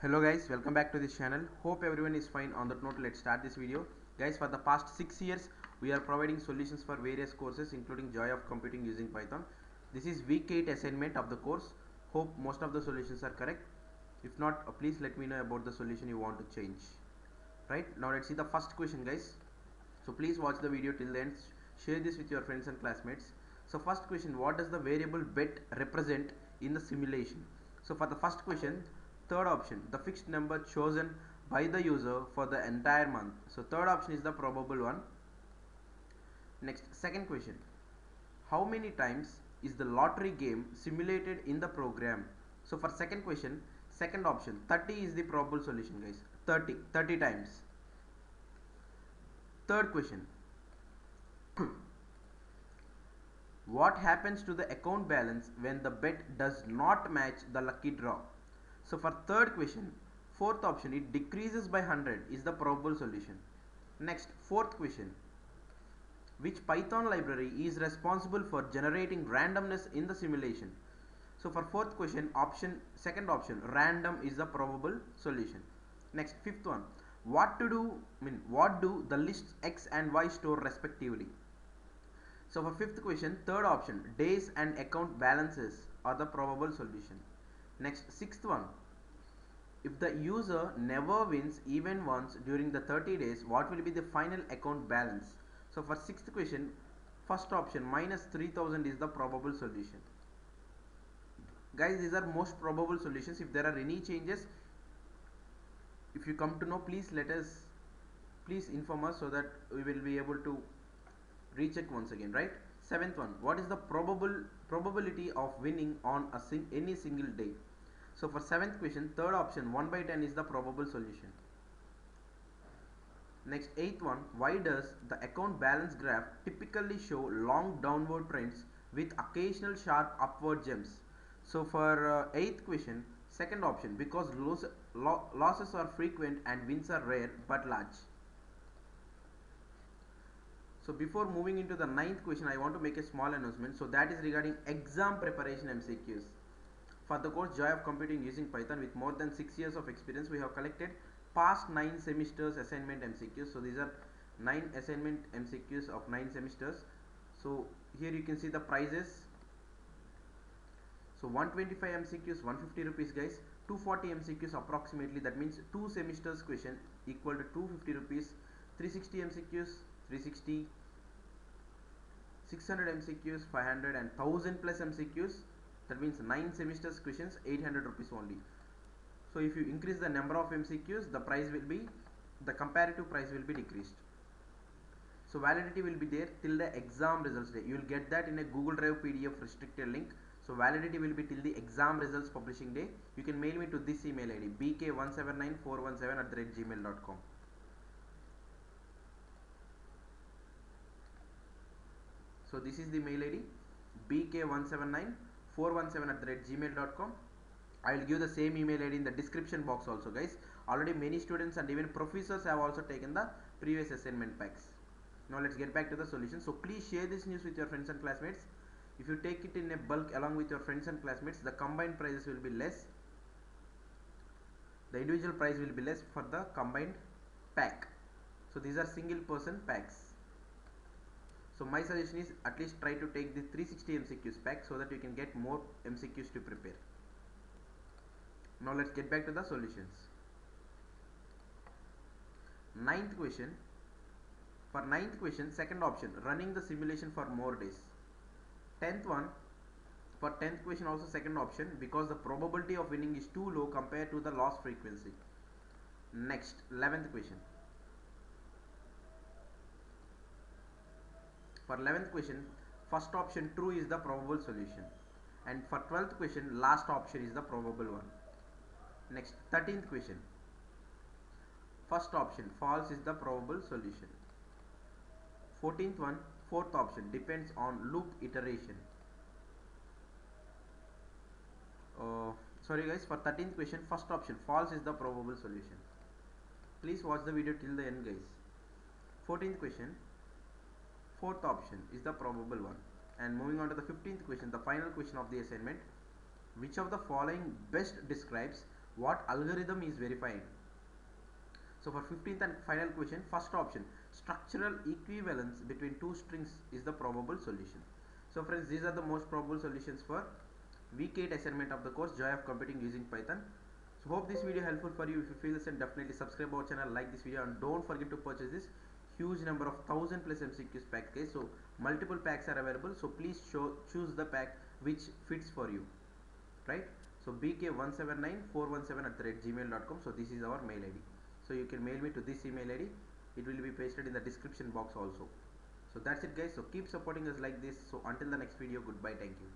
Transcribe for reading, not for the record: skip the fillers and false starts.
Hello guys, welcome back to this channel. Hope everyone is fine. On that note, let's start this video. Guys, for the past 6 years we are providing solutions for various courses including Joy of Computing using Python. This is week 8 assignment of the course. Hope most of the solutions are correct. If not, please let me know about the solution you want to change. Right, now let's see the first question, guys. So please watch the video till the end. Share this with your friends and classmates. So first question, what does the variable bet represent in the simulation? So for the first question, third option, the fixed number chosen by the user for the entire month. So third option is the probable one. Next, second question, how many times is the lottery game simulated in the program? So for second question, second option, 30 is the probable solution, guys. 30 times. Third question, what happens to the account balance when the bet does not match the lucky draw? So for third question, fourth option, it decreases by 100 is the probable solution. Next, fourth question, which Python library is responsible for generating randomness in the simulation? So for fourth question, second option, random is the probable solution. Next, fifth one, what do the lists X and Y store respectively? So for fifth question, third option, days and account balances are the probable solution. Next, sixth one, if the user never wins even once during the 30 days, what will be the final account balance? So for sixth question, first option, minus 3000 is the probable solution. Guys, these are most probable solutions. If there are any changes, if you come to know, please inform us so that we will be able to recheck once again, right? Seventh one, what is the probability of winning on any single day? So for seventh question, third option, 1 by 10 is the probable solution. Next, eighth one, why does the account balance graph typically show long downward trends with occasional sharp upward jumps? So for eighth question, second option, because losses are frequent and wins are rare but large. So before moving into the ninth question, I want to make a small announcement. So that is regarding exam preparation MCQs. For the course Joy of Computing using Python, with more than 6 years of experience, we have collected past 9 semesters assignment MCQs. So these are 9 assignment MCQs of 9 semesters. So here you can see the prices. So 125 MCQs 150 rupees, guys. 240 MCQs approximately, that means 2 semesters question equal to 250 rupees. 360 MCQs 360, 600 MCQs 500, and 1000 plus MCQs, that means 9 semesters questions 800 rupees only. So if you increase the number of MCQs, the comparative price will be decreased. So validity will be there till the exam results day. You will get that in a Google Drive PDF restricted link. So validity will be till the exam results publishing day. You can mail me to this email ID, bk179417@gmail.com. So this is the mail ID, bk179417@gmail.com. I will give the same email ID in the description box also, guys. Already many students and even professors have also taken the previous assignment packs. Now let's get back to the solution. So please share this news with your friends and classmates. If you take it in a bulk along with your friends and classmates, the combined prices will be less. The individual price will be less for the combined pack. So these are single person packs. So my suggestion is at least try to take the 360 MCQs pack so that you can get more MCQs to prepare. Now let's get back to the solutions. Ninth question. For ninth question, second option, running the simulation for more days. 10th one, for 10th question also second option, because the probability of winning is too low compared to the loss frequency. Next, 11th question. For 11th question, first option true is the probable solution, and for 12th question, last option is the probable one. Next, 13th question, first option false is the probable solution. 14th one, fourth option depends on loop iteration. Sorry guys, for 13th question, first option false is the probable solution. Please watch the video till the end, guys. 14th question, fourth option is the probable one. And moving on to the 15th question, the final question of the assignment. Which of the following best describes What algorithm is verifying? So for 15th and final question, first option, structural equivalence between two strings is the probable solution. So friends, these are the most probable solutions for week 8 assignment of the course Joy of Computing using Python. So hope this video helpful for you. If you feel the same, definitely subscribe our channel, like this video, and don't forget to purchase this huge number of 1000 plus MCQs package. So multiple packs are available, so please choose the pack which fits for you, right? So bk179417@gmail.com. So this is our mail id, so you can mail me to this email id. It will be pasted in the description box also. So that's it guys, so keep supporting us like this. So until the next video, goodbye, thank you.